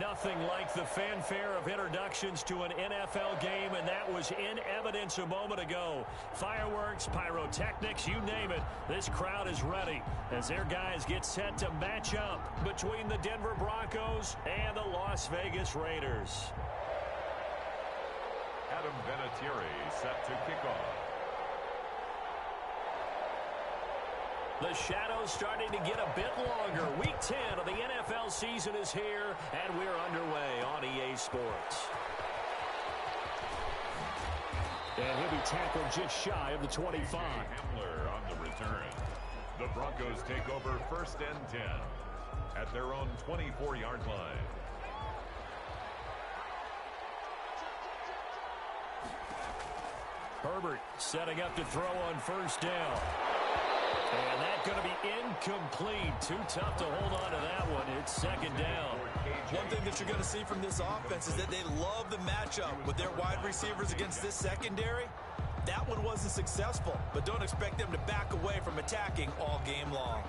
Nothing like the fanfare of introductions to an NFL game, and that was in evidence a moment ago. Fireworks, pyrotechnics, you name it. This crowd is ready as their guys get set to match up between the Denver Broncos and the Las Vegas Raiders. Adam Vinatieri set to kick off. The shadows starting to get a bit longer. Week 10 of the NFL season is here, and we're underway on EA Sports. And he'll be tackled just shy of the 25. Hamler on the return. The Broncos take over 1st and 10 at their own 24-yard line. Herbert setting up to throw on 1st down. And that's going to be incomplete. Too tough to hold on to that one. It's 2nd down. One thing that you're going to see from this offense is that they love the matchup with their wide receivers against this secondary. That one wasn't successful, but don't expect them to back away from attacking all game long.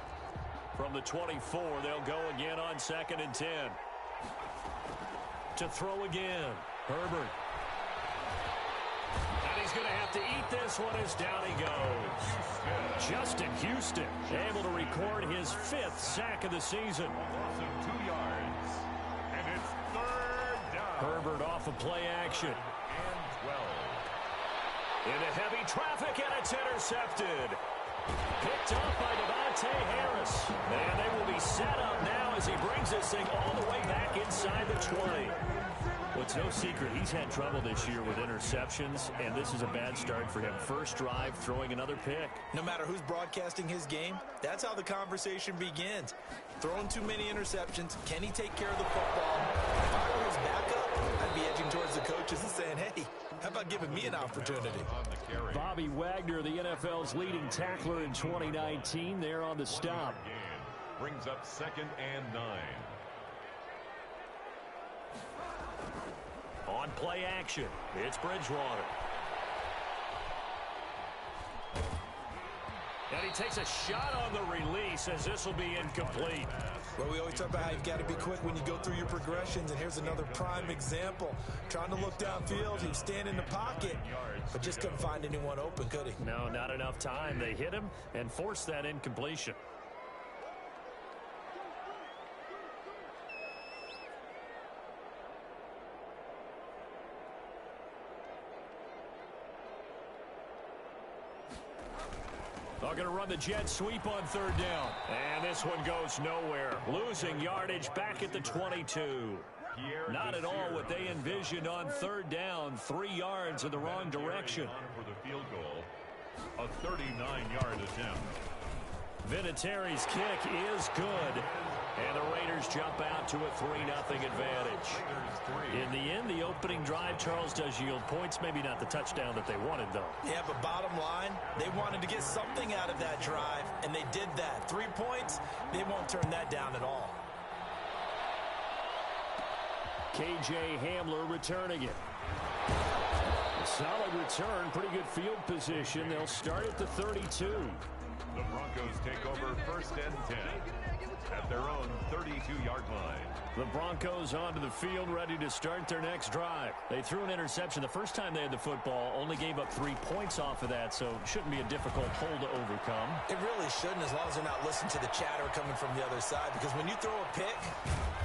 From the 24, they'll go again on 2nd and 10. To throw again, Herbert. And he's going to have to eat this one as down he goes. Justin Houston able to record his 5th sack of the season. Loss of 2 yards. And it's 3rd down. Herbert off of play action. And 12. Into heavy traffic, and it's intercepted. Picked off by Devontae Harris. And they will be set up now as he brings this thing all the way back inside the 20. Well, it's no secret he's had trouble this year with interceptions, and this is a bad start for him. First drive, throwing another pick. No matter who's broadcasting his game, that's how the conversation begins. Throwing too many interceptions, can he take care of the football? If I were his backup, I'd be edging towards the coaches and saying, hey, how about giving me an opportunity? Bobby Wagner, the NFL's leading tackler in 2019, there on the stop. Brings up 2nd and 9. On play action, it's Bridgewater. And he takes a shot on the release as this will be incomplete. Well, we always talk about how you've got to be quick when you go through your progressions, and here's another prime example. Trying to look downfield, he was standing in the pocket, but just couldn't find anyone open, could he? No, not enough time. They hit him and forced that incompletion. They're going to run the jet sweep on 3rd down. And this one goes nowhere. Losing yardage back at the 22. Not at all what they envisioned on 3rd down. 3 yards in the wrong direction. For the field goal, a 39-yard attempt. Vinatieri's kick is good. And the Raiders jump out to a 3-0 advantage. In the end, the opening drive, Charles, does yield points. Maybe not the touchdown that they wanted, though. Yeah, but bottom line, they wanted to get something out of that drive, and they did that. 3 points, they won't turn that down at all. KJ Hamler returning it. A solid return, pretty good field position. They'll start at the 32. The Broncos take over 1st and 10 at their own 32-yard line. The Broncos onto the field, ready to start their next drive. They threw an interception the first time they had the football, only gave up 3 points off of that, so it shouldn't be a difficult hole to overcome. It really shouldn't, as long as they're not listening to the chatter coming from the other side, because when you throw a pick,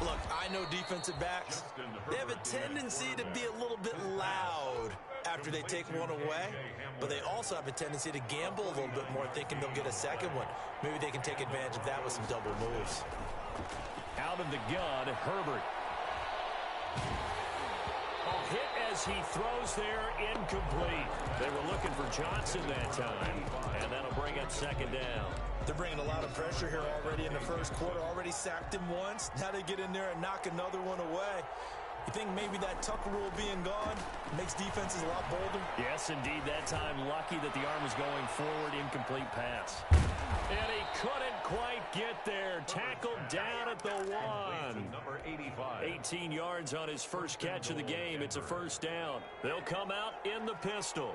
look, I know defensive backs, they have a tendency to be a little bit loud after they take one away, but they also have a tendency to gamble a little bit more, thinking they'll get a second one. Maybe they can take advantage of that with some double moves. Out of the gun, Herbert. A hit as he throws there, incomplete. They were looking for Johnson that time, and that'll bring up 2nd down. They're bringing a lot of pressure here already in the first quarter. Already sacked him once. Now they get in there and knock another one away. You think maybe that Tucker rule being gone makes defenses a lot bolder? Yes, indeed. That time, lucky that the arm was going forward. Incomplete pass. And he couldn't quite get there. Tackled down at the 1. Number 85. 18 yards on his first catch of the game. It's a 1st down. They'll come out in the pistol.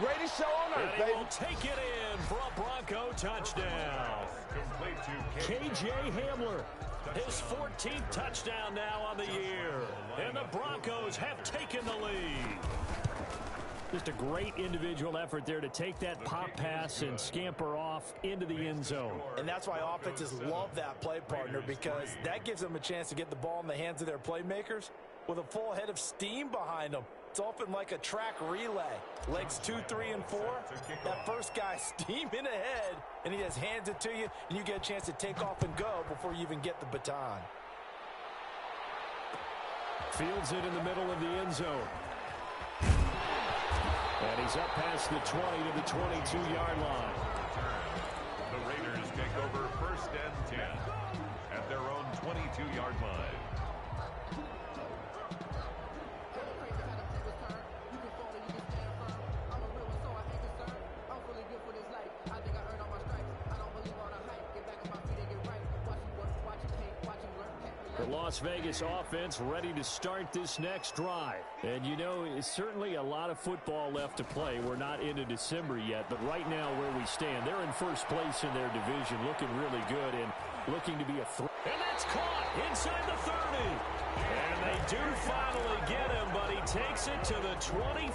Greatest show on earth, and he baby. will take it in for a Bronco touchdown. Complete to K.J. Hamler, his 14th touchdown now on the year. And the Broncos have taken the lead. Just a great individual effort there to take that pop pass and scamper off into the end zone. And that's why offenses love that play, partner, because that gives them a chance to get the ball in the hands of their playmakers with a full head of steam behind them. It's often like a track relay. Legs 2, 3, and 4. That first guy steaming ahead, and he just hands it to you, and you get a chance to take off and go before you even get the baton. Fields it in the middle of the end zone. And he's up past the 20 to the 22-yard line. The Raiders take over 1st and 10 at their own 22-yard line. The Las Vegas offense ready to start this next drive. And, you know, it's certainly a lot of football left to play. We're not into December yet, but right now where we stand, they're in first place in their division, looking really good and looking to be a threat. And that's caught inside the 30. And they do finally get him, but he takes it to the 25.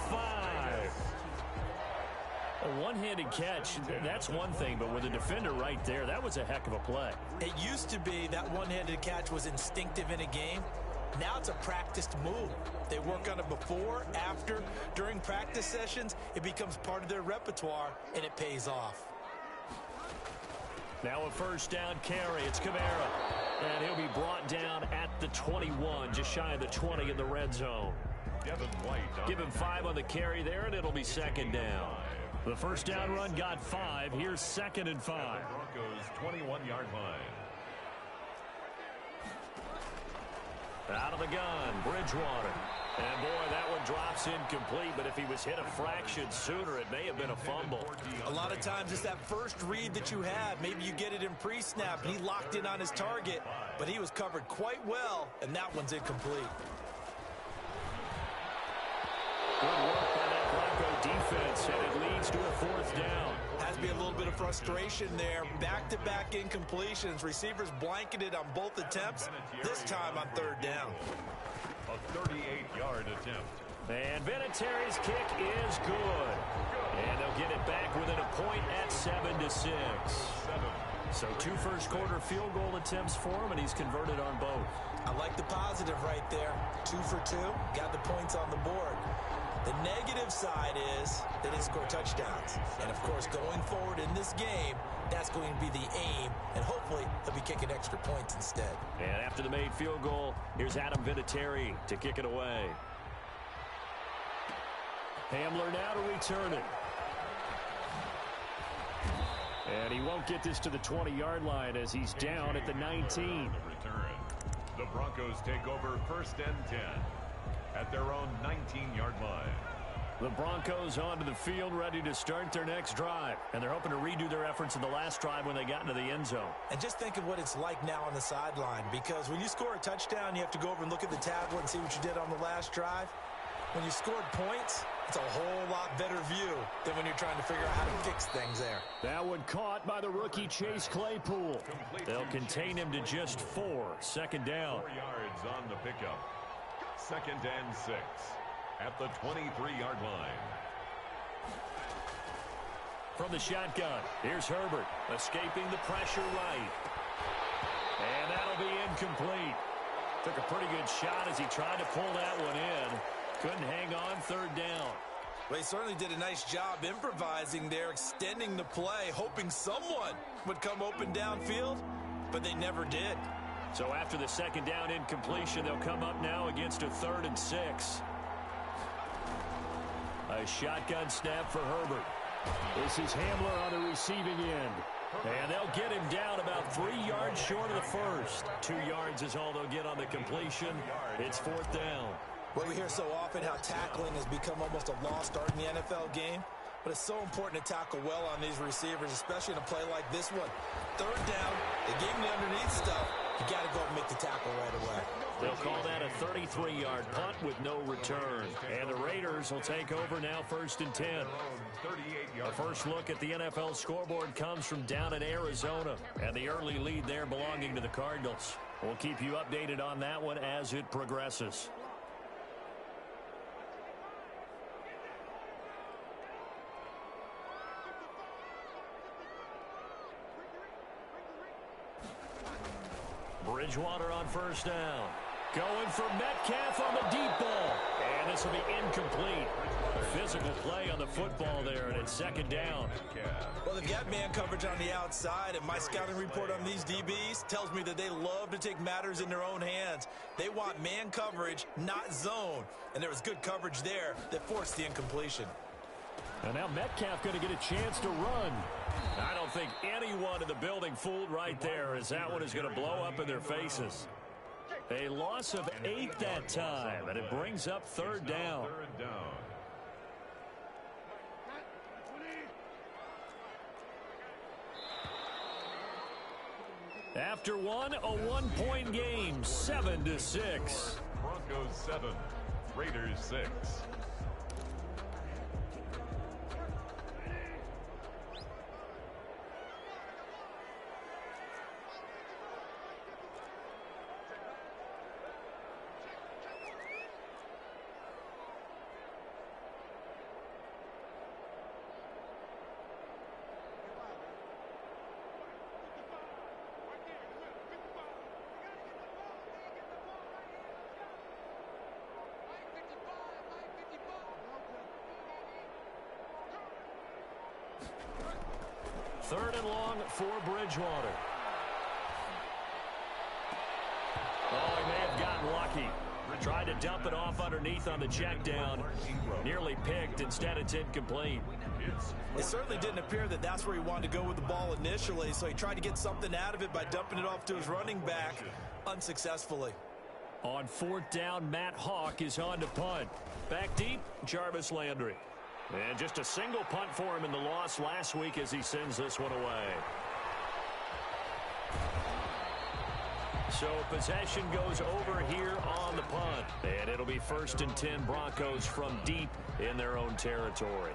A one-handed catch, that's one thing, but with a defender right there, that was a heck of a play. It used to be that one-handed catch was instinctive in a game. Now it's a practiced move. They work on it before, after, during practice sessions. It becomes part of their repertoire, and it pays off. Now a first down carry. It's Kamara. And he'll be brought down at the 21, just shy of the 20 in the red zone. Devin White. Give him 5 on the carry there, and it'll be second down. The first down run got 5. Here's 2nd and 5. Broncos 21-yard line. Out of the gun, Bridgewater. And boy, that one drops incomplete, but if he was hit a fraction sooner, it may have been a fumble. A lot of times it's that first read that you have. Maybe you get it in pre-snap, and he locked in on his target, but he was covered quite well, and that one's incomplete. Good work by that Bronco defense, and it leads to a 4th down. Has to be a little bit of frustration there. Back-to-back incompletions. Receivers blanketed on both attempts, this time on 3rd down. A 38-yard attempt. And Vinatieri's kick is good. And they'll get it back within a point at 7-6. So 2 first-quarter field goal attempts for him, and he's converted on both. I like the positive right there. 2 for 2. Got the points on the board. The negative side is they didn't score touchdowns. And, of course, going forward in this game, that's going to be the aim. And hopefully they'll be kicking extra points instead. And after the made field goal, here's Adam Vinatieri to kick it away. Hamler now to return it. And he won't get this to the 20-yard line as he's down at the 19. The Broncos take over 1st and 10 at their own 19-yard line. The Broncos onto the field ready to start their next drive. And they're hoping to redo their efforts in the last drive when they got into the end zone. And just think of what it's like now on the sideline, because when you score a touchdown, you have to go over and look at the tablet and see what you did on the last drive. When you scored points, it's a whole lot better view than when you're trying to figure out how to fix things there. That one caught by the rookie Chase Claypool. They'll contain him to just 4. 2nd down. 4 yards on the pickup. 2nd and 6 at the 23-yard line. From the shotgun, here's Herbert escaping the pressure right. And that'll be incomplete. Took a pretty good shot as he tried to pull that one in. Couldn't hang on 3rd down. Well, he certainly did a nice job improvising there, extending the play, hoping someone would come open downfield, but they never did. So after the 2nd down incompletion, they'll come up now against a 3rd and 6. A shotgun snap for Herbert. This is Hamler on the receiving end. And they'll get him down about 3 yards short of the first. 2 yards is all they'll get on the completion. It's 4th down. Well, we hear so often how tackling has become almost a lost art in the NFL game. But it's so important to tackle well on these receivers, especially in a play like this one. 3rd down, they gave him the underneath stuff. You got to go and make the tackle right away. They'll call that a 33-yard punt with no return. And the Raiders will take over now, 1st and 10. A first look at the NFL scoreboard comes from down in Arizona, and the early lead there belonging to the Cardinals. We'll keep you updated on that one as it progresses. Bridgewater on 1st down. Going for Metcalf on the deep ball. And this will be incomplete. Physical play on the football there, and it's 2nd down. Well, they've got man coverage on the outside, and my scouting report on these DBs tells me that they love to take matters in their own hands. They want man coverage, not zone. And there was good coverage there that forced the incompletion. And now Metcalf going to get a chance to run. I don't think anyone in the building fooled right there, as that one is going to blow up in their faces. A loss of 8 that time, and it brings up 3rd down. After one, a 1-point game, 7-6. Broncos 7, Raiders 6. Third and long for Bridgewater. Oh, he may have gotten lucky. Tried to dump it off underneath on the check down. Nearly picked. Instead, it's incomplete. It certainly didn't appear that that's where he wanted to go with the ball initially, so he tried to get something out of it by dumping it off to his running back unsuccessfully. On 4th down, Matt Hawk is on to punt. Back deep, Jarvis Landry. And just a single punt for him in the loss last week as he sends this one away. So possession goes over here on the punt. And it'll be 1st and 10 Broncos from deep in their own territory.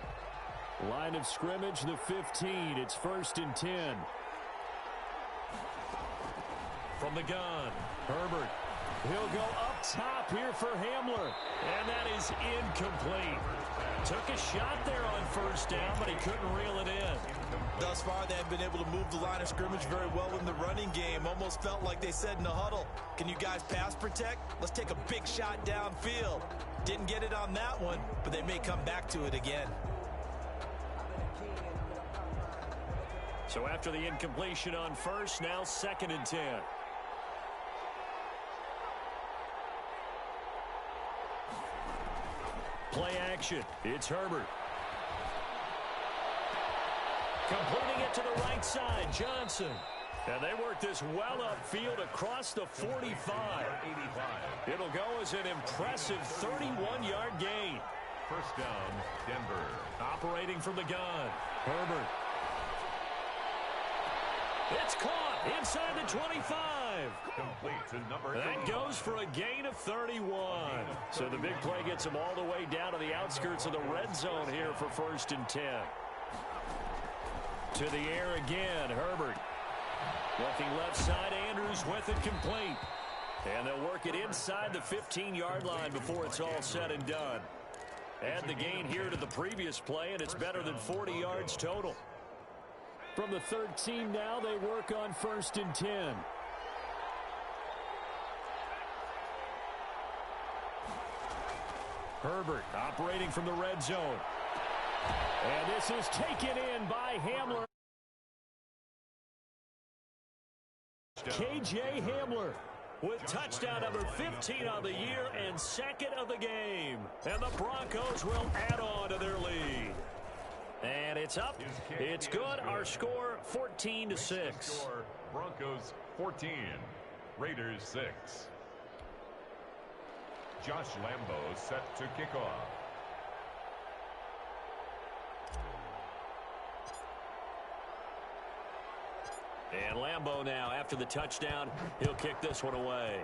Line of scrimmage, the 15. It's 1st and 10. From the gun, Herbert. He'll go up top here for Hamler. And that is incomplete. Took a shot there on 1st down, but he couldn't reel it in. Thus far, they have been able to move the line of scrimmage very well in the running game. Almost felt like they said in the huddle, can you guys pass protect? Let's take a big shot downfield. Didn't get it on that one, but they may come back to it again. So after the incompletion on 1st, now 2nd and 10. Play action. It's Herbert. Completing it to the right side, Johnson. And they work this well upfield across the 45. It'll go as an impressive 31-yard gain. 1st down, Denver. Operating from the gun, Herbert. It's caught inside the 25. Complete to number 8. That goes for a gain of 31. So the big play gets him all the way down to the outskirts of the red zone here for 1st and 10. To the air again, Herbert. Looking left side, Andrews with it complete. And they'll work it inside the 15-yard line before it's all said and done. Add the gain here to the previous play, and it's better than 40 yards total. From the 13 now, they work on 1st and 10. Herbert operating from the red zone. And this is taken in by Hamler. KJ Hamler with touchdown number 15 on the year and 2nd of the game. And the Broncos will add on to their lead. And it's up. It's good. Our score 14-6. Broncos 14, Raiders 6. Josh Lambo set to kick off. And Lambo now, after the touchdown, he'll kick this one away.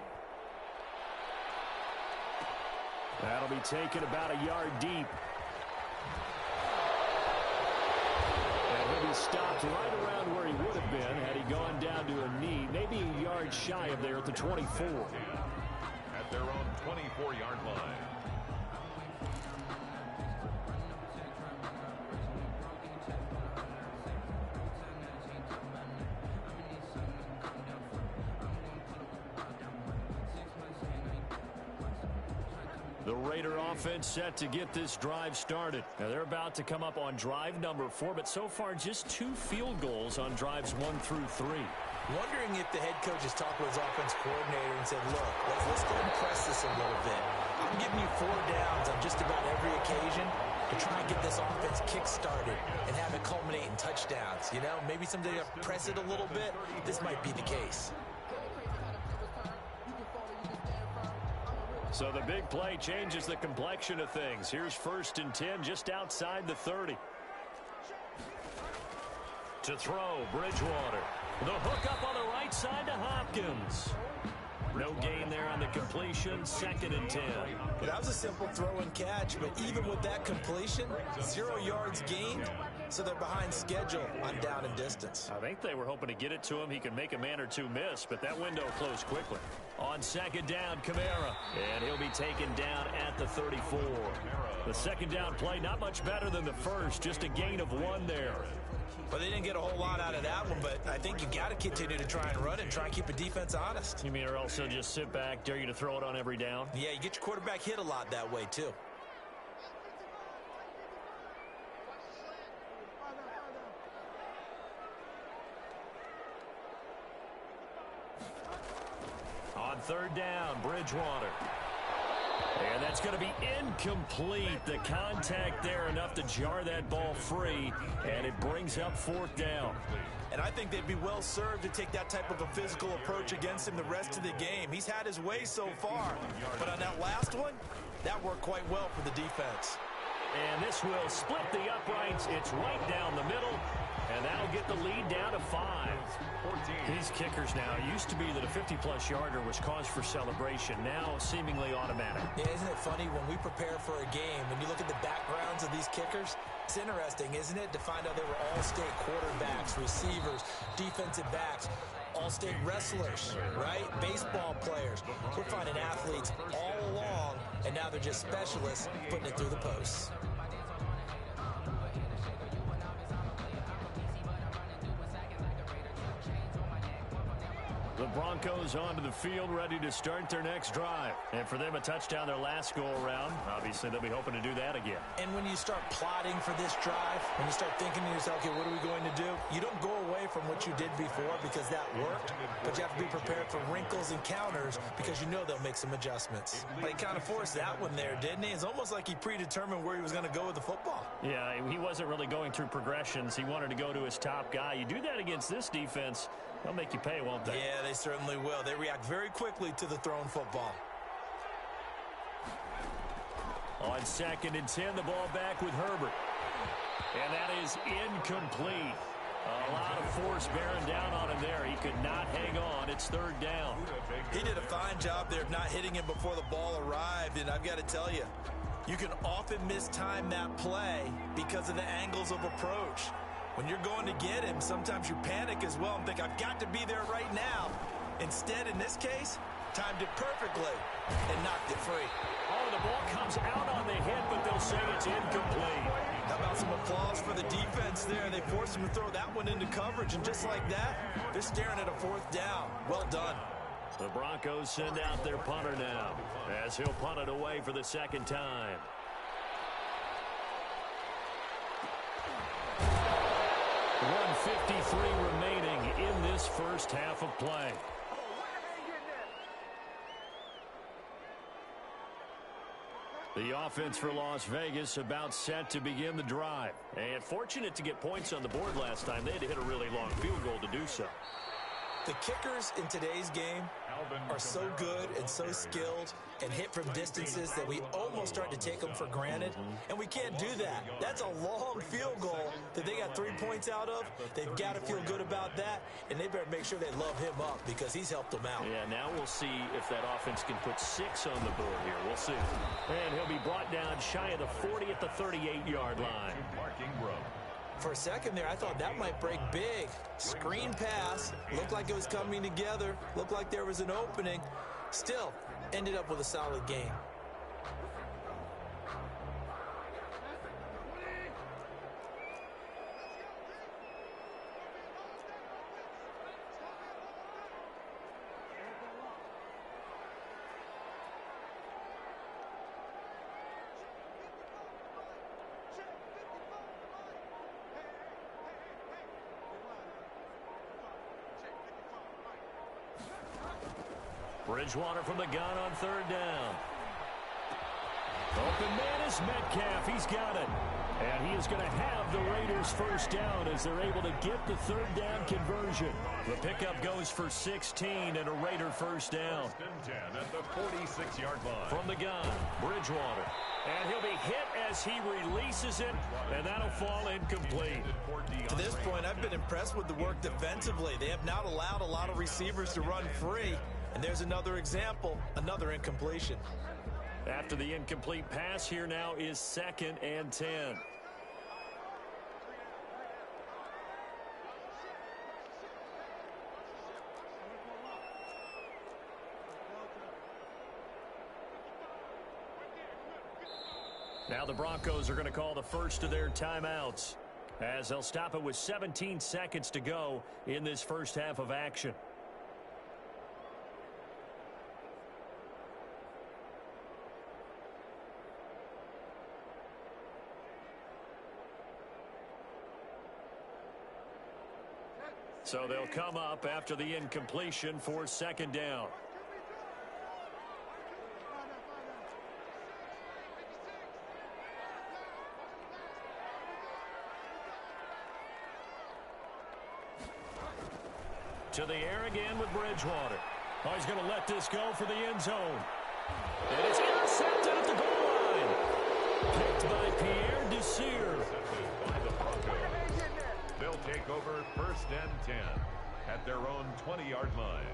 That'll be taken about a yard deep. And he'll be stopped right around where he would have been had he gone down to a knee, maybe a yard shy of there at the 24. At their own 24-yard line. The Raider offense set to get this drive started. Now they're about to come up on drive number 4, but so far just 2 field goals on drives 1 through 3. Wondering if the head coach has talked with his offense coordinator and said, look, let's go and press this a little bit. I'm giving you 4 downs on just about every occasion to try and get this offense kick-started and have it culminate in touchdowns. You know, maybe someday I press it a little bit. This might be the case. So the big play changes the complexion of things. Here's 1st and 10 just outside the 30. To throw, Bridgewater. The hook up on the right side to Hopkins. No gain there on the completion. 2nd and 10. That was a simple throw and catch, but even with that completion, 0 yards gained, so they're behind schedule on down and distance. I think they were hoping to get it to him. He could make a man or 2 miss, but that window closed quickly. On 2nd down, Kamara, and he'll be taken down at the 34. The 2nd down play, not much better than the first, just a gain of 1 there. Well, they didn't get a whole lot out of that one, but I think you got to continue to try and run and try and keep a defense honest. You mean or else they'll just sit back, dare you to throw it on every down? Yeah, you get your quarterback hit a lot that way, too. On 3rd down, Bridgewater. And that's going to be incomplete. The contact there enough to jar that ball free, and it brings up 4th down. And I think they'd be well served to take that type of a physical approach against him the rest of the game. He's had his way so far, but on that last one, that worked quite well for the defense. And this will split the uprights. It's right down the middle, and that'll get the lead down to 5. These kickers now, it used to be that a 50-plus yarder was cause for celebration. Now seemingly automatic. Yeah, isn't it funny when we prepare for a game, when you look at the backgrounds of these kickers, it's interesting, isn't it, to find out they were all-state quarterbacks, receivers, defensive backs, all-state wrestlers, right? Baseball players. We're finding athletes all along, and now they're just specialists putting it through the posts. The Broncos onto the field, ready to start their next drive. And for them, a touchdown their last go-around. Obviously, they'll be hoping to do that again. And when you start plotting for this drive, when you start thinking to yourself, okay, what are we going to do? You don't go away from what you did before because that worked, but you have to be prepared for wrinkles and counters because you know they'll make some adjustments. But he kind of forced that one there, didn't he? It's almost like he predetermined where he was going to go with the football. Yeah, he wasn't really going through progressions. He wanted to go to his top guy. You do that against this defense, they'll make you pay, won't they? Yeah, they certainly will. They react very quickly to the thrown football. On 2nd and 10, the ball back with Herbert. And that is incomplete. A lot of force bearing down on him there. He could not hang on. It's 3rd down. He did a fine job there of not hitting him before the ball arrived. And I've got to tell you, you can often mistime that play because of the angles of approach. When you're going to get him, sometimes you panic as well and think, I've got to be there right now. Instead, in this case, timed it perfectly and knocked it free. Oh, the ball comes out on the hit, but they'll say it's incomplete. How about some applause for the defense there? They forced him to throw that one into coverage, and just like that, they're staring at a 4th down. Well done. The Broncos send out their punter now as he'll punt it away for the 2nd time. .153 remaining in this first half of play. The offense for Las Vegas about set to begin the drive. And fortunate to get points on the board last time. They had to hit a really long field goal to do so. The kickers in today's game are so good and so skilled and hit from distances that we almost start to take them for granted, and we can't do that. That's a long field goal that they got 3 points out of. They've got to feel good about that, and they better make sure they love him up because he's helped them out. Yeah, now we'll see if that offense can put 6 on the board here. We'll see. And he'll be brought down shy of the 40 at the 38-yard line. For a second there, I thought that might break big. Screen pass. Looked like it was coming together. Looked like there was an opening. Still, ended up with a solid game. Bridgewater from the gun on 3rd down. Open man is Metcalf. He's got it. And he is going to have the Raiders first down as they're able to get the 3rd down conversion. The pickup goes for 16 and a Raider first down. 10 at the 46-yard line. From the gun, Bridgewater. And he'll be hit as he releases it, and that'll fall incomplete. To this point, I've been impressed with the work defensively. They have not allowed a lot of receivers to run free. And there's another example, another incompletion. After the incomplete pass, here now is 2nd and 10. Now the Broncos are going to call the first of their timeouts as they'll stop it with 17 seconds to go in this first half of action. So they'll come up after the incompletion for 2nd down. To the air again with Bridgewater. Oh, he's going to let this go for the end zone. And it's intercepted at the goal line. Picked by Pierre Desir. They'll take over 1st and 10 at their own 20-yard line.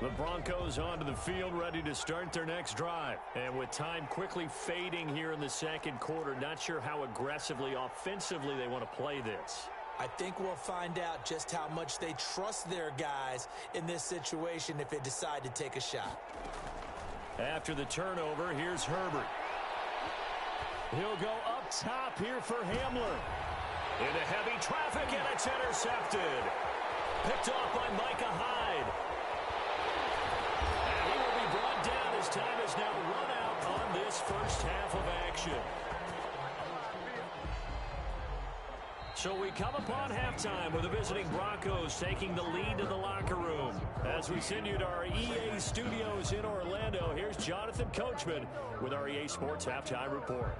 The Broncos onto the field, ready to start their next drive. And with time quickly fading here in the 2nd quarter, not sure how aggressively, offensively they want to play this. I think we'll find out just how much they trust their guys in this situation if they decide to take a shot. After the turnover, here's Herbert. He'll go up top here for Hamler. Into heavy traffic, and it's intercepted. Picked off by Micah Hyde. And he will be brought down as time has now run out on this first half of action. So we come upon halftime with the visiting Broncos taking the lead to the locker room. As we send you to our EA studios in Orlando, here's Jonathan Coachman with our EA Sports Halftime Report.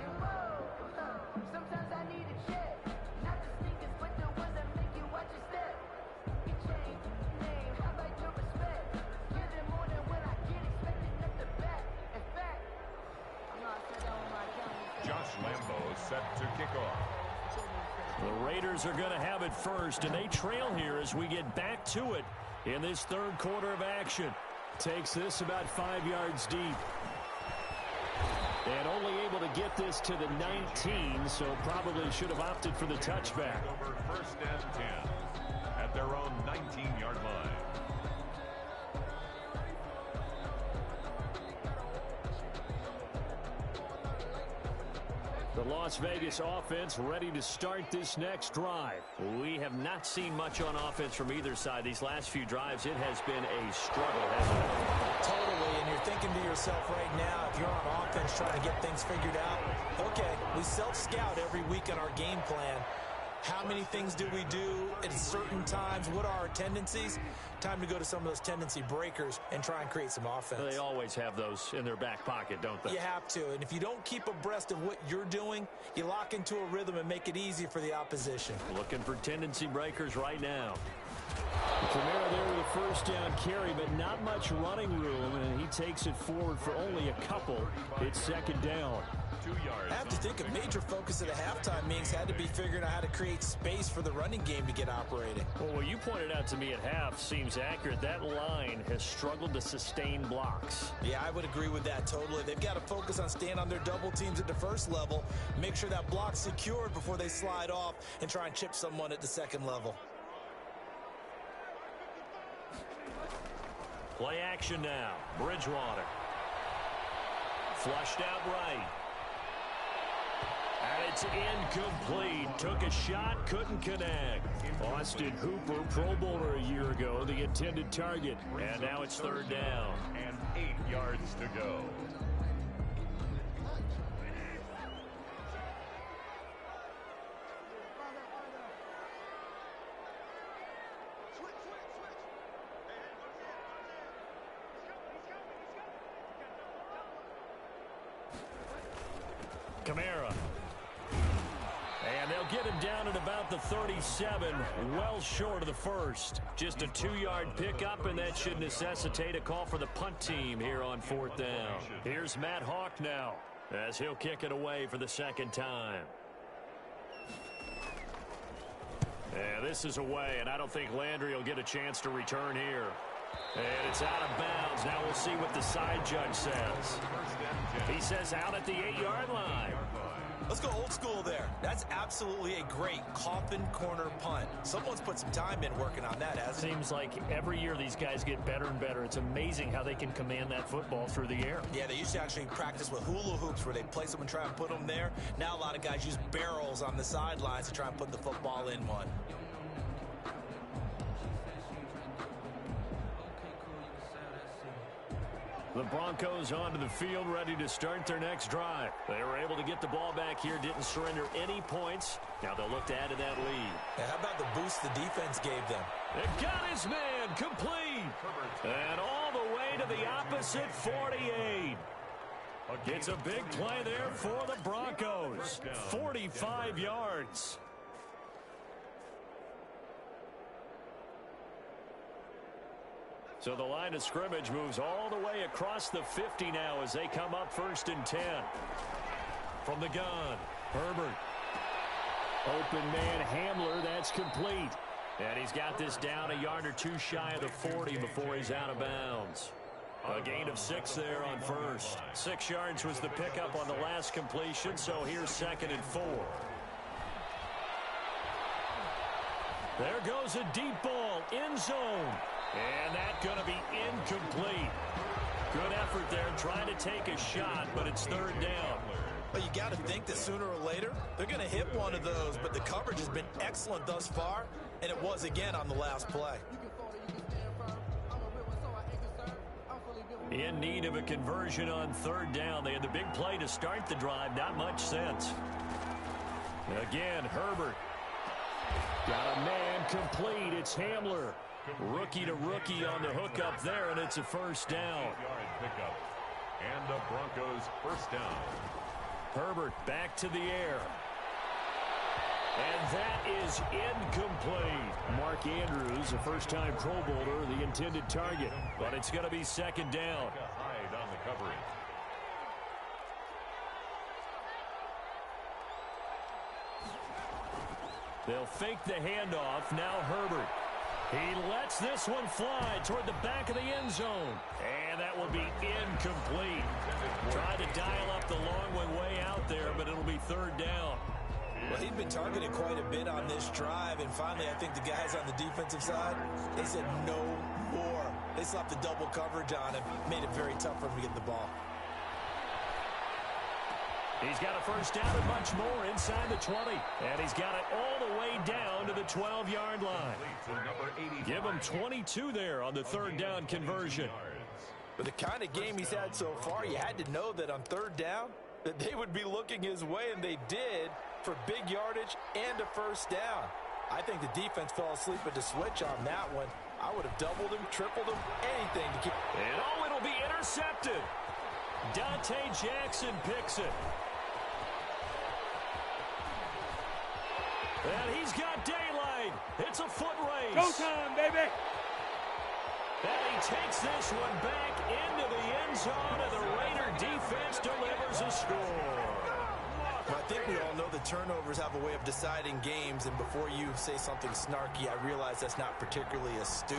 Josh Lambo set to kick off. The Raiders are going to have it first, and they trail here as we get back to it in this 3rd quarter of action. Takes this about 5 yards deep. And only able to get this to the 19, so probably should have opted for the touchback. Over 1st and 10 at their own 19-yard line. The Las Vegas offense ready to start this next drive. We have not seen much on offense from either side. These last few drives, it has been a struggle, hasn't it? Totally, and you're thinking to yourself right now, if you're on offense trying to get things figured out, okay, we self-scout every week on our game plan. How many things do we do at certain times? What are our tendencies? Time to go to some of those tendency breakers and try and create some offense. They always have those in their back pocket, don't they? You have to. And if you don't keep abreast of what you're doing, you lock into a rhythm and make it easy for the opposition. Looking for tendency breakers right now. Kamara there with a first down carry, but not much running room, and he takes it forward for only a couple. It's second down. 2 yards. I have to think a major focus of the halftime meetings had to be figuring out how to create space for the running game to get operating. Well, what you pointed out to me at half seems accurate. That line has struggled to sustain blocks. Yeah, I would agree with that totally. They've got to focus on staying on their double teams at the first level, make sure that block's secured before they slide off and try and chip someone at the second level. Play action now. Bridgewater. Flushed out right. And it's incomplete. Took a shot, couldn't connect. Austin Hooper, Pro Bowler a year ago, the intended target. And now it's third down. And 8 yards to go. Kamara. And they'll get him down at about the 37, well short of the first. Just a 2-yard pickup, and that should necessitate a call for the punt team here on fourth down. Here's Matt Hawk now, as he'll kick it away for the second time. And this is away, and I don't think Landry will get a chance to return here. And it's out of bounds. Now we'll see what the side judge says. He says out at the 8-yard line. Let's go old school there. That's absolutely a great coffin corner punt. Someone's put some time in working on that, hasn't it? Seems like every year these guys get better and better. It's amazing how they can command that football through the air. Yeah, they used to actually practice with hula hoops where they place them and try and put them there. Now a lot of guys use barrels on the sidelines to try and put the football in one. The Broncos onto the field, ready to start their next drive. They were able to get the ball back here, didn't surrender any points. Now they'll look to add to that lead. And how about the boost the defense gave them? They got his man complete. And all the way to the opposite 48. It's a big play there for the Broncos. 45 yards. So the line of scrimmage moves all the way across the 50 now as they come up 1st and 10. From the gun, Herbert. Open man Hamler, that's complete. And he's got this down a yard or two shy of the 40 before he's out of bounds. A gain of 6 there on first. 6 yards was the pickup on the last completion, so here's 2nd and 4. There goes a deep ball, end zone. And that's going to be incomplete. Good effort there trying to take a shot, but it's 3rd down. But you got to think that sooner or later, they're going to hit one of those, but the coverage has been excellent thus far, and it was again on the last play. In need of a conversion on 3rd down. They had the big play to start the drive, not much sense. Again, Herbert. Got a man complete. It's Hamler. Rookie to rookie on the hookup there, and it's a 1st down. 8-yard pickup. And the Broncos 1st down. Herbert back to the air. And that is incomplete. Mark Andrews, a first-time Pro Bowler, the intended target. But it's going to be 2nd down. Hyde on the coverage. They'll fake the handoff. Now Herbert. He lets this one fly toward the back of the end zone. And that will be incomplete. Tried to dial up the long one way out there, but it'll be 3rd down. Well, he'd been targeted quite a bit on this drive, and finally I think the guys on the defensive side, they said no more. They slapped the double coverage on him, made it very tough for him to get the ball. He's got a 1st down and much more inside the 20. And he's got it all the way down to the 12-yard line. Give him 22 there on the 3rd down conversion. But the kind of game he's had so far, you had to know that on 3rd down, that they would be looking his way, and they did. for big yardage and a first down. I think the defense fell asleep at the switch on that one. I would have doubled him, tripled him, anything to keep. And it'll be intercepted. Dante Jackson picks it. And he's got daylight. It's a foot race. Go time, baby. And he takes this one back into the end zone, and the Raider defense delivers a score. Well, I think we all know the turnovers have a way of deciding games, and before you say something snarky, I realize that's not particularly astute.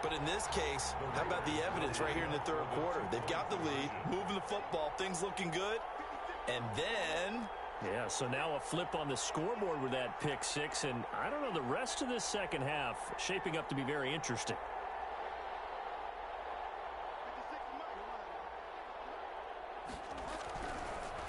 But in this case, how about the evidence right here in the third quarter? They've got the lead, moving the football, things looking good, and then... Yeah, so now a flip on the scoreboard with that pick six, and I don't know, the rest of this second half shaping up to be very interesting.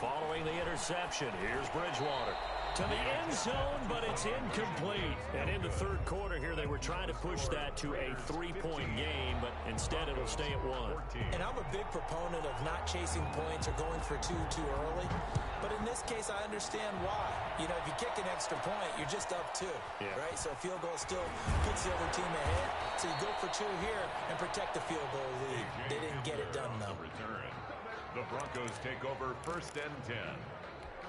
Following the interception, here's Bridgewater. To the end zone, but it's incomplete. And in the third quarter here, they were trying to push that to a 3-point game, but instead it'll stay at 1. And I'm a big proponent of not chasing points or going for two too early. But in this case, I understand why. You know, if you kick an extra point, you're just up 2, right? So a field goal still puts the other team ahead. So you go for 2 here and protect the field goal lead. They didn't get it done, though. The Broncos take over 1st and 10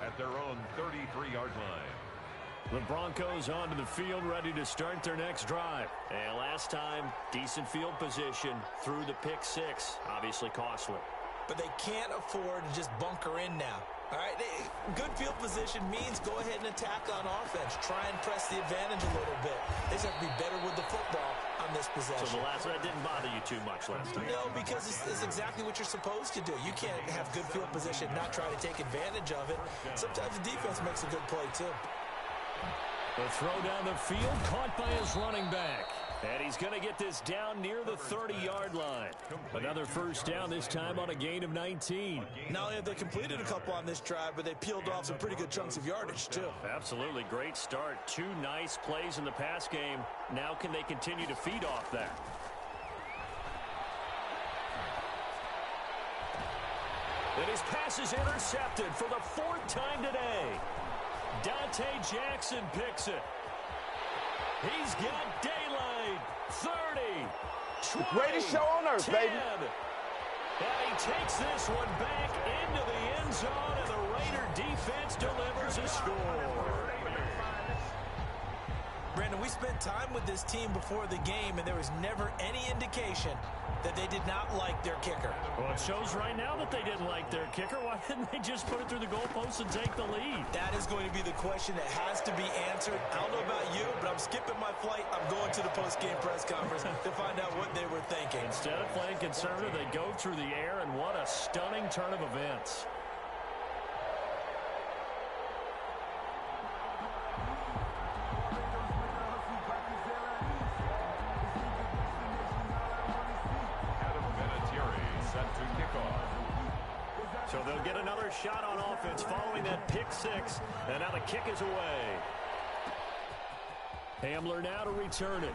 at their own 33-yard line. The Broncos onto the field, ready to start their next drive. And last time, decent field position through the pick six. Obviously costly. But they can't afford to just bunker in now. All right, good field position means go ahead and attack on offense. Try and press the advantage a little bit. They just have to be better with the football on this possession. So that didn't bother you too much last time? No, because it's exactly what you're supposed to do. You can't have good field position, not try to take advantage of it. Sometimes the defense makes a good play, too. The throw down the field, caught by his running back. And he's going to get this down near the 30-yard line. Another first down, this time on a gain of 19. Not only have they completed a couple on this drive, but they peeled off some pretty good chunks of yardage, too. Absolutely. Great start. 2 nice plays in the pass game. Now can they continue to feed off that? And his pass is intercepted for the 4th time today. Dante Jackson picks it. He's got daylight. 30, 20, Greatest show on earth, 10. baby. And he takes this one back into the end zone, and the Raider defense delivers a score. Brandon, we spent time with this team before the game, and there was never any indication that they did not like their kicker. Well, it shows right now that they didn't like their kicker. Why didn't they just put it through the goalpost and take the lead? That is going to be the question that has to be answered. I don't know about you, but I'm skipping my flight. I'm going to the post-game press conference to find out what they were thinking. Instead of playing conservative, they go through the air, and what a stunning turn of events. So they'll get another shot on offense following that pick six. And now the kick is away. Hamler now to return it.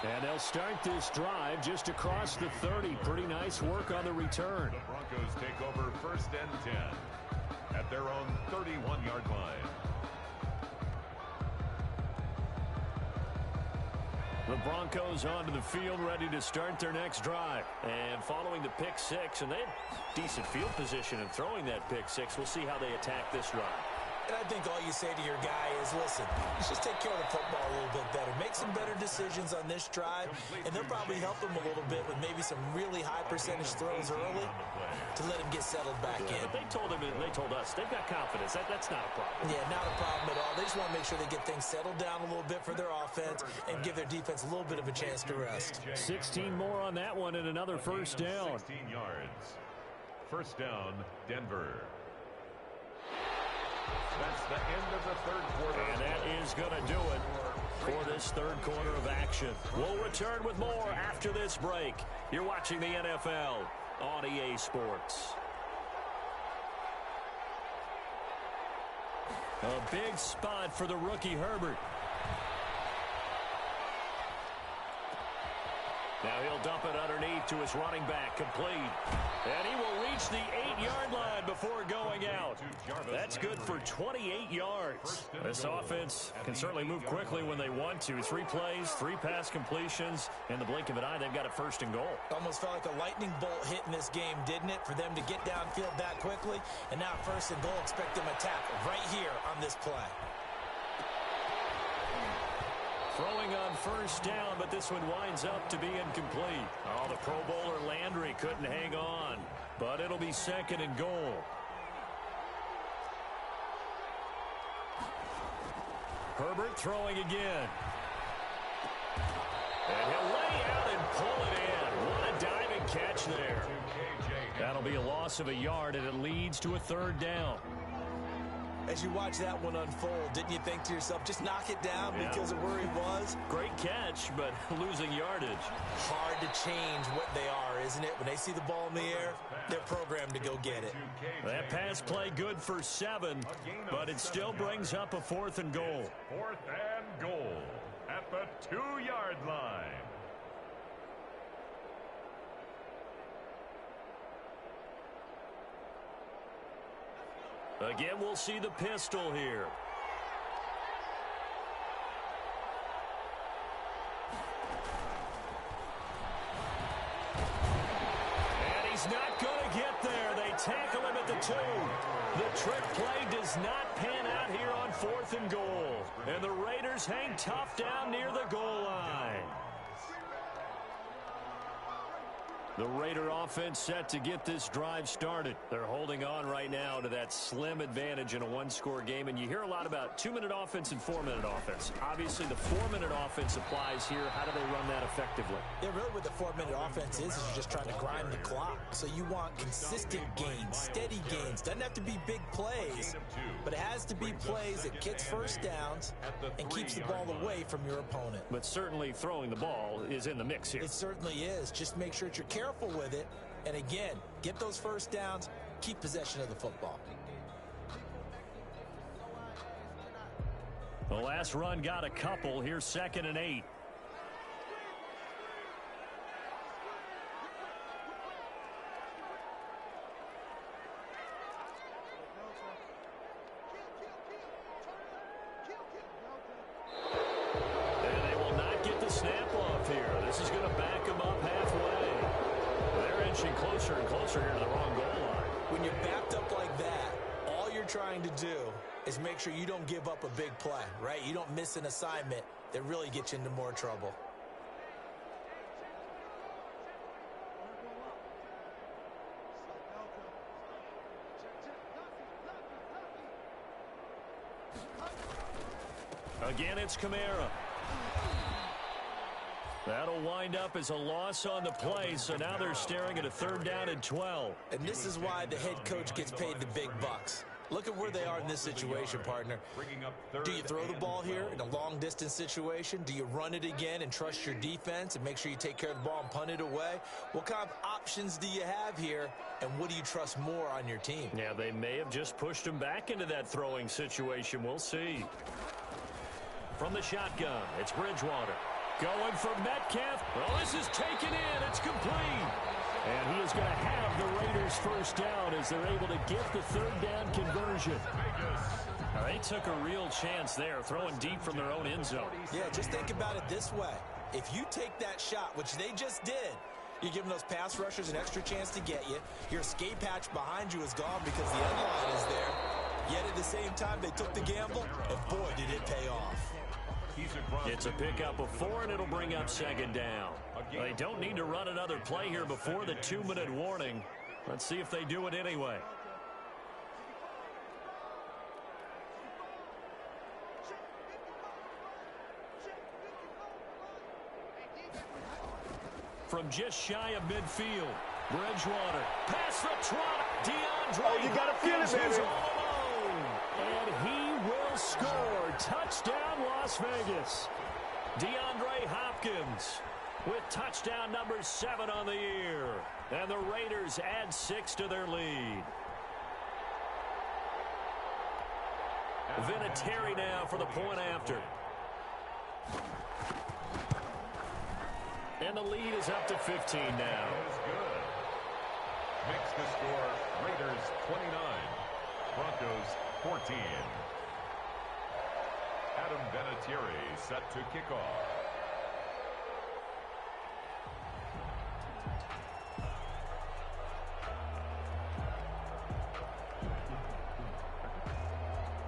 And they'll start this drive just across the 30. Pretty nice work on the return. The Broncos take over 1st and 10 at their own 31-yard line. The Broncos onto the field, ready to start their next drive. And following the pick six, and they had decent field position in throwing that pick six. We'll see how they attack this drive. And I think all you say to your guy is, listen, let's just take care of the football a little bit better. Make some better decisions on this drive, and they'll probably help him a little bit with maybe some really high percentage throws early to let him get settled back in. But they told us, they've got confidence. That's not a problem. Yeah, not a problem at all. They just want to make sure they get things settled down a little bit for their offense and give their defense a little bit of a chance to rest. 16 more on that one and another first down. 16 yards. First down, Denver. That's the end of the third quarter. And that is going to do it for this third quarter of action. We'll return with more after this break. You're watching the NFL on EA Sports. A big spot for the rookie Herbert. Now he'll dump it underneath to his running back, complete. And he will reach the 8-yard line before going out. That's good for 28 yards. This offense can certainly move quickly when they want to. 3 plays, 3 pass completions. In the blink of an eye, they've got a 1st and goal. Almost felt like a lightning bolt hit in this game, didn't it? For them to get downfield that quickly. And now 1st and goal, expect them to tackle right here on this play. Throwing on 1st down, but this one winds up to be incomplete. Oh, the Pro Bowler Landry couldn't hang on, but it'll be 2nd and goal. Herbert throwing again. And he'll lay out and pull it in. What a diving catch there. That'll be a loss of a yard, and it leads to a 3rd down. As you watch that one unfold, didn't you think to yourself, just knock it down because of where he was? Great catch, but losing yardage. Hard to change what they are, isn't it? When they see the ball in the air, they're programmed to go get it. That pass play good for 7, but it still brings up a 4th and goal. 4th and goal at the 2-yard line. Again, we'll see the pistol here. And he's not going to get there. They tackle him at the 2. The trick play does not pan out here on 4th and goal. And the Raiders hang tough down near the goal line. The Raider offense set to get this drive started. They're holding on right now to that slim advantage in a 1-score game. And you hear a lot about 2-minute offense and 4-minute offense. Obviously, the 4-minute offense applies here. How do they run that effectively? Yeah, really what the 4-minute offense is you're just trying to grind the clock. So you want consistent gains, steady gains. Doesn't have to be big plays, but it has to be plays that gets 1st downs and keeps the ball away from your opponent. But certainly throwing the ball is in the mix here. It certainly is. Just make sure that you're careful with it. And again, get those 1st downs, keep possession of the football. The last run got a couple. Here's 2nd and 8. And they will not get the snap off here. This is going to back them up halfway. They're inching closer and closer here to the wrong goal line. When you're backed up like that, all you're trying to do is make sure you don't give up a big play, right? You don't miss an assignment that really gets you into more trouble. Again, it's Kamara. That'll wind up as a loss on the play, so now they're staring at a 3rd down and 12. And this is why the head coach gets paid the big bucks. Look at where they are in this situation, partner. Do you throw the ball here in a long-distance situation? Do you run it again and trust your defense and make sure you take care of the ball and punt it away? What kind of options do you have here, and what do you trust more on your team? Yeah, they may have just pushed him back into that throwing situation. We'll see. From the shotgun, it's Bridgewater. Going for Metcalf. Well, this is taken in. It's complete. And he is going to have the Raiders 1st down as they're able to get the 3rd down conversion. Now, they took a real chance there, throwing deep from their own end zone. Yeah, just think about it this way. If you take that shot, which they just did, you're giving those pass rushers an extra chance to get you. Your escape hatch behind you is gone because the end line is there. Yet at the same time, they took the gamble, and boy, did it pay off. It's a pickup of 4, and it'll bring up 2nd down. They don't need to run another play here before the 2-minute warning. Let's see if they do it anyway. From just shy of midfield, Bridgewater. Pass the trot. DeAndre. Oh, you got to feel it, baby. And he will score. Touchdown, Las Vegas. DeAndre Hopkins with touchdown number 7 on the year. And the Raiders add 6 to their lead. Vinatieri now for the point after. And the lead is up to 15 now. That is good. Makes the score Raiders 29, Broncos 14. Adam Vinatieri set to kick off.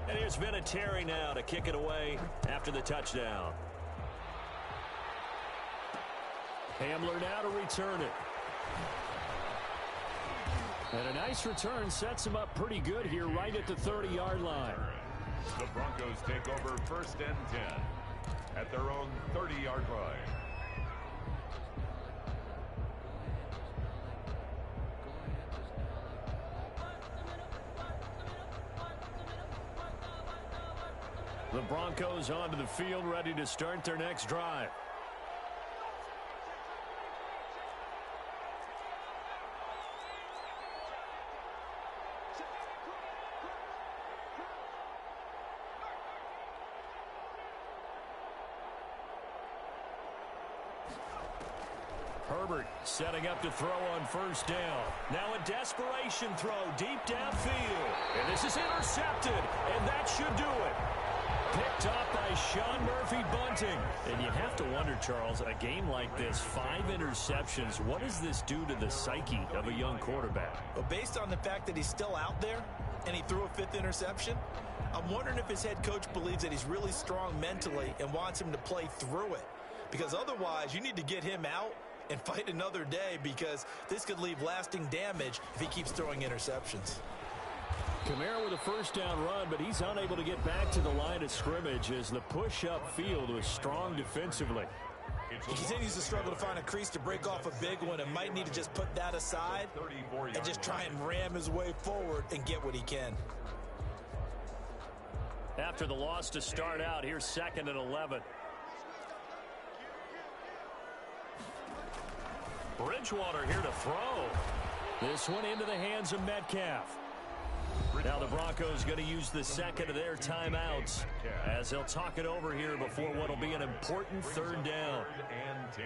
And here's Vinatieri now to kick it away after the touchdown. Hamler now to return it. And a nice return sets him up pretty good here right at the 30-yard line. The Broncos take over 1st and 10 at their own 30-yard line. The Broncos onto the field ready to start their next drive. Herbert setting up to throw on 1st down. Now a desperation throw deep downfield. And this is intercepted, and that should do it. Picked up by Sean Murphy-Bunting. And you have to wonder, Charles, a game like this, 5 interceptions, what does this do to the psyche of a young quarterback? Well, based on the fact that he's still out there and he threw a 5th interception, I'm wondering if his head coach believes that he's really strong mentally and wants him to play through it. Because otherwise, you need to get him out and fight another day, because this could leave lasting damage if he keeps throwing interceptions. Kamara with a 1st down run, but he's unable to get back to the line of scrimmage as the push upfield was strong defensively. He continues to struggle to find a crease to break off a big one and might need to just put that aside and just try and ram his way forward and get what he can. After the loss to start out, here's 2nd and 11. Bridgewater here to throw. This one into the hands of Metcalf. Now the Broncos going to use the 2nd of their timeouts as they'll talk it over here before what will be an important 3rd down. 3rd and 10.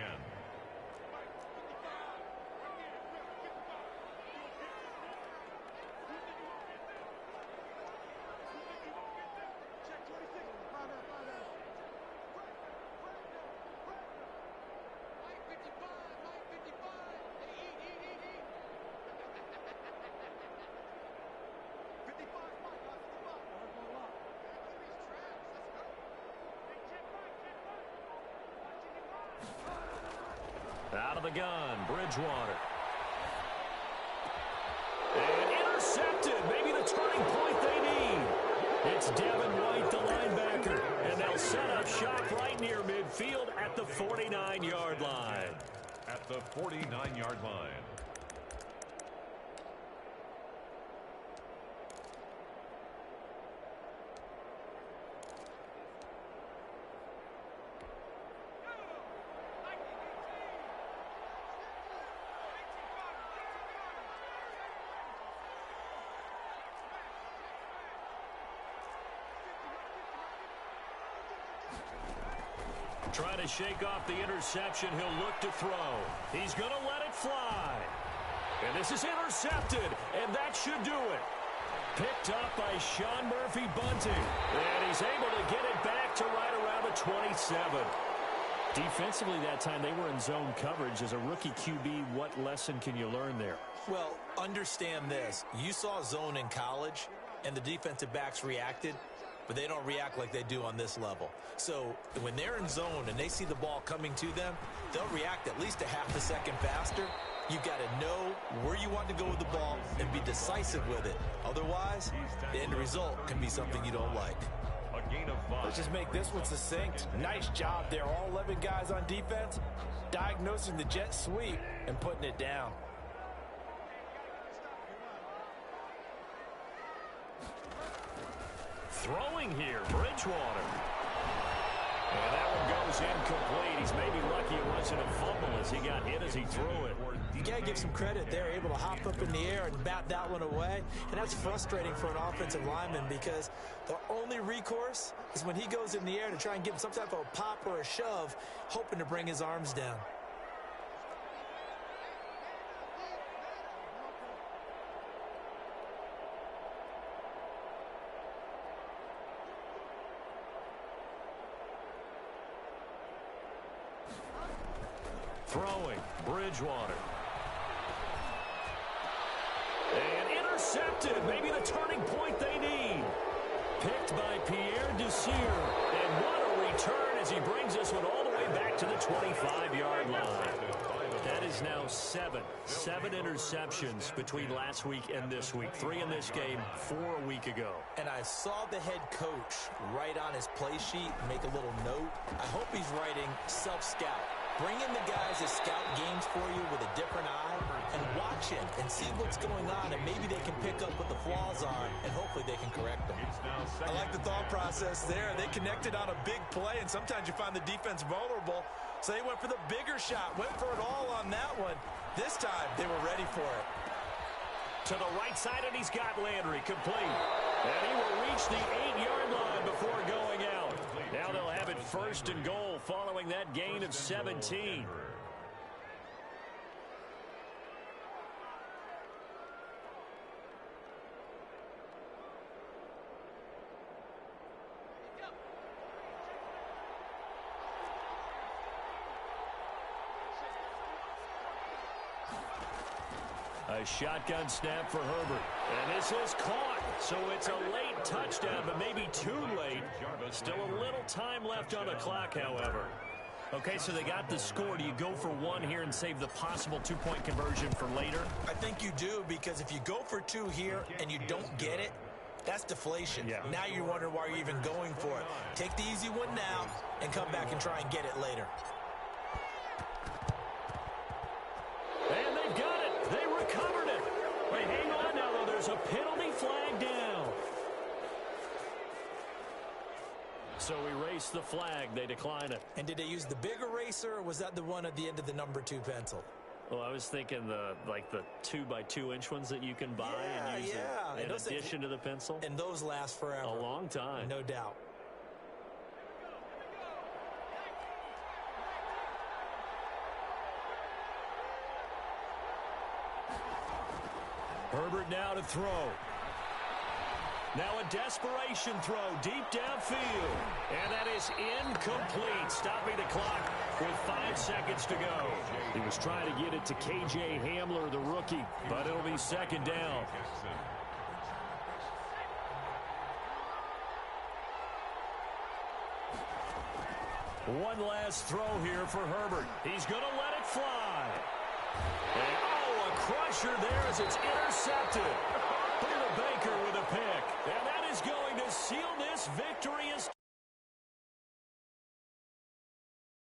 Out of the gun, Bridgewater. And intercepted. Maybe the turning point they need. It's Devin White, the linebacker. And they'll set up shop right near midfield at the 49-yard line. At the 49-yard line. Trying to shake off the interception. He'll look to throw. He's going to let it fly. And this is intercepted, and that should do it. Picked up by Sean Murphy-Bunting. And he's able to get it back to right around the 27. Defensively that time, they were in zone coverage. As a rookie QB, what lesson can you learn there? Well, understand this. You saw zone in college, and the defensive backs reacted, but they don't react like they do on this level. So when they're in zone and they see the ball coming to them, they'll react at least a half a second faster. You've got to know where you want to go with the ball and be decisive with it. Otherwise, the end result can be something you don't like. A gain of 5. Let's just make this one succinct. Nice job there, all 11 guys on defense, diagnosing the jet sweep and putting it down. Throwing here, Bridgewater. And that one goes incomplete. He's maybe lucky it wasn't a fumble as he got hit as he threw it. You got to give some credit. They're able to hop up in the air and bat that one away. And that's frustrating for an offensive lineman because the only recourse is when he goes in the air to try and give him some type of a pop or a shove, hoping to bring his arms down. Throwing, Bridgewater. And intercepted. Maybe the turning point they need. Picked by Pierre Desir. And what a return as he brings this one all the way back to the 25-yard line. That is now seven interceptions between last week and this week. 3 in this game, 4 a week ago. And I saw the head coach write on his play sheet, make a little note. I hope he's writing self-scout. Bring in the guys that scout games for you with a different eye and watch him and see what's going on, and maybe they can pick up what the flaws are, and hopefully they can correct them. I like the thought process there. They connected on a big play, and sometimes you find the defense vulnerable, so they went for the bigger shot, went for it all on that one. This time, they were ready for it. To the right side, and he's got Landry complete. And he will reach the 8-yard line before going out. Now they'll have it first and goal following that gain of 17. A shotgun snap for Herbert. And this is caught. So it's a late touchdown, but maybe too late. Still a little time left on the clock, however. Okay, so they got the score. Do you go for one here and save the possible 2-point conversion for later? I think you do, because if you go for 2 here and you don't get it, that's deflation. Yeah. Now you're wondering why you're even going for it. Take the easy one now and come back and try and get it later. And they've got it. They recovered it. Wait, hang on now, though. There's a penalty flag down. So erase the flag. They decline it. And did they use the big eraser, or was that the one at the end of the number 2 pencil? Well, I was thinking the 2x2-inch ones that you can buy and use in addition to the pencil. And those last forever. A long time. No doubt. Herbert now to throw. Now a desperation throw deep downfield. And that is incomplete, stopping the clock with 5 seconds to go. He was trying to get it to K.J. Hamler, the rookie, but it'll be second down. One last throw here for Herbert. He's going to let it fly. And, a crusher there as it's intercepted. Buda Baker with a pick. And that is going to seal this victory.